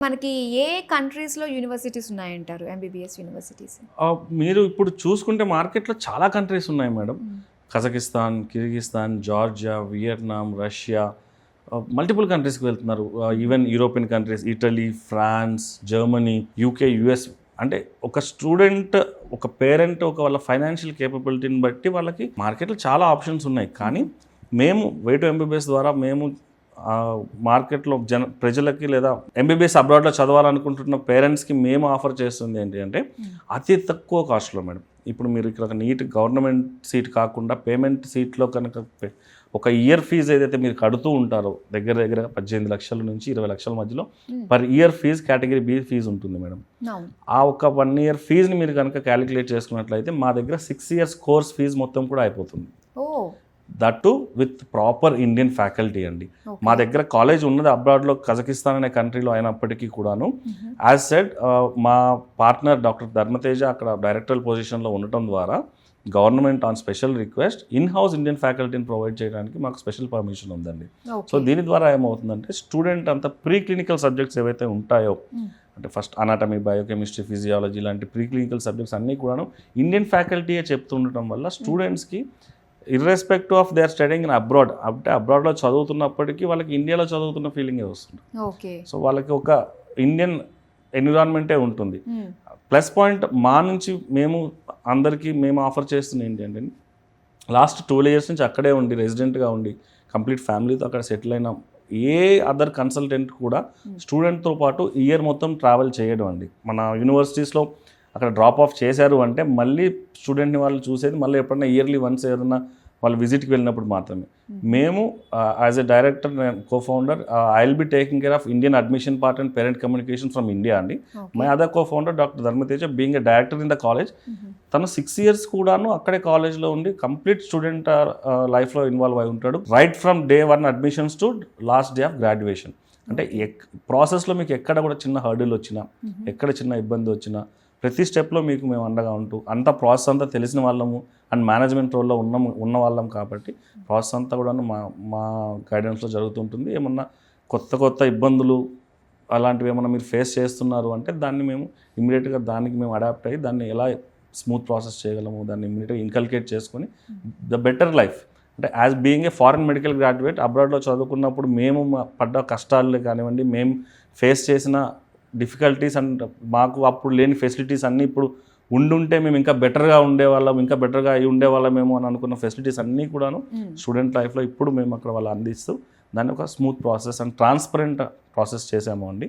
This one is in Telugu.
మనకి ఏ కంట్రీస్‌లో యూనివర్సిటీస్ ఉన్నాయంటారు? MBBS universities? మీరు ఇప్పుడు చూసుకుంటే మార్కెట్‌లో చాలా కంట్రీస్ ఉన్నాయి madam. Hmm. Kazakhstan, Kyrgyzstan, Georgia, Vietnam, Russia, multiple కంట్రీస్‌కి వెళ్తున్నారు. Even European countries, Italy, France, Germany, UK, US. అంటే ఒక స్టూడెంట్, ఒక పేరెంట్, వాళ్ళ ఫైనాన్షియల్ కేపబిలిటీని బట్టి వాళ్ళకి మార్కెట్లో చాలా ఆప్షన్స్ ఉన్నాయి. కానీ మేము వే2 ఎంబీబీఎస్ ద్వారా మేము మార్కెట్లో ప్రజలకి లేదా ఎంబీబీఎస్ అబ్రాడ్లో చదవాలనుకుంటున్న పేరెంట్స్కి మేము ఆఫర్ చేస్తుంది ఏంటి అంటే అతి తక్కువ కాస్ట్లో మేడం. ఇప్పుడు మీరు ఇక్కడ ఒక నీట్ గవర్నమెంట్ సీట్ కాకుండా పేమెంట్ సీట్లో కనుక ఒక ఇయర్ ఫీజు ఏదైతే మీరు కడుతూ ఉంటారో దగ్గర 18 లక్షల నుంచి 20 లక్షల మధ్యలో per year fee category B fee ఉంటుంది మేడం. ఆ ఒక 1 ఇయర్ ఫీజుని మీరు కనుక క్యాలిక్యులేట్ చేసుకున్నట్లయితే మా దగ్గర 6 ఇయర్స్ కోర్స్ ఫీజు మొత్తం కూడా అయిపోతుంది. That with proper Indian faculty అండి. మా దగ్గర కాలేజ్ ఉన్నది అబ్రాడ్లో, కజకిస్తాన్ అనే కంట్రీలో అయినప్పటికీ కూడాను యాజ్ సెడ్ మా పార్ట్నర్ డాక్టర్ ధర్మతేజ అక్కడ డైరెక్టర్ పొజిషన్లో ఉండటం ద్వారా government on special request in house Indian ఫ్యాకల్టీని ప్రొవైడ్ చేయడానికి మాకు స్పెషల్ పర్మిషన్ ఉందండి. సో దీని ద్వారా ఏమవుతుందంటే స్టూడెంట్ అంతా ప్రీ క్లినికల్ సబ్జెక్ట్స్ ఏవైతే ఉంటాయో, అంటే ఫస్ట్ అనాటమీ, బయోకెమిస్ట్రీ, ఫిజియాలజీ లాంటి ప్రీ క్లినికల్ సబ్జెక్ట్స్ అన్నీ కూడాను ఇండియన్ ఫ్యాకల్టీయే చెప్తుండటం వల్ల స్టూడెంట్స్కి irrespective of they are studying in abroad, అంటే అబ్రాడ్లో చదువుతున్నప్పటికీ వాళ్ళకి ఇండియాలో చదువుతున్న ఫీలింగే వస్తుంది. సో వాళ్ళకి ఒక ఇండియన్ ఎన్విరాన్మెంటే ఉంటుంది. ప్లస్ పాయింట్ మా నుంచి మేము ఆఫర్ చేస్తుంది ఏంటంటే లాస్ట్ 12 years నుంచి అక్కడే ఉండి రెసిడెంట్గా ఉండి కంప్లీట్ ఫ్యామిలీతో అక్కడ సెటిల్ అయిన ఏ అదర్ కన్సల్టెంట్ కూడా స్టూడెంట్తో పాటు ఇయర్ మొత్తం ట్రావెల్ చేయడం అండి. మన యూనివర్సిటీస్లో అక్కడ డ్రాప్ ఆఫ్ చేశారు అంటే మళ్ళీ స్టూడెంట్ని వాళ్ళు చూసేది మళ్ళీ ఎప్పుడన్నా ఇయర్లీ వన్స్ ఏదన్నా వాళ్ళు విజిట్కి వెళ్ళినప్పుడు మాత్రమే. మేము as a director co founder I will be taking care of Indian admission part and parent communication from India అండి. My other co founder doctor Dharmateja being a director in the college, తను 6 years కూడాను అక్కడే కాలేజ్లో ఉండి కంప్లీట్ స్టూడెంట్ లైఫ్లో ఇన్వాల్వ్ అయి ఉంటాడు. Right from day 1 admissions to last day of graduation. అంటే ప్రాసెస్లో మీకు ఎక్కడ కూడా చిన్న హర్డిల్ వచ్చినా, ఎక్కడ చిన్న ఇబ్బంది వచ్చినా ప్రతి స్టెప్లో మీకు మేము అండగా ఉంటూ అంత ప్రాసెస్ అంతా తెలిసిన వాళ్ళము అండ్ మేనేజ్మెంట్ రోల్లో ఉన్న వాళ్ళం కాబట్టి ప్రాసెస్ అంతా కూడా మా గైడెన్స్లో జరుగుతుంటుంది. ఏమన్నా కొత్త ఇబ్బందులు అలాంటివి ఏమన్నా మీరు ఫేస్ చేస్తున్నారు అంటే దాన్ని మేము ఇమ్మీడియట్గా దానికి మేము అడాప్ట్ అయ్యి దాన్ని ఎలా స్మూత్ ప్రాసెస్ చేయగలము దాన్ని ఇమ్మీడియట్గా ఇన్కల్కేట్ చేసుకొని ద బెటర్ లైఫ్. అంటే as being a foreign medical graduate అబ్రాడ్లో చదువుకున్నప్పుడు మేము పడ్డ కష్టాలు కానివ్వండి, మేము ఫేస్ చేసిన డిఫికల్టీస్ అండ్ మాకు అప్పుడు లేని ఫెసిలిటీస్ అన్నీ ఇప్పుడు ఉండుంటే మేము ఇంకా బెటర్గా ఉండేవాళ్ళం, ఇంకా బెటర్గా అయి ఉండేవాళ్ళమేమో అని అనుకున్న ఫెసిలిటీస్ అన్నీ కూడాను స్టూడెంట్ లైఫ్లో ఇప్పుడు మేము అక్కడ వాళ్ళు అందిస్తూ దాన్ని ఒక smooth process and transparent process చేసాము అండి.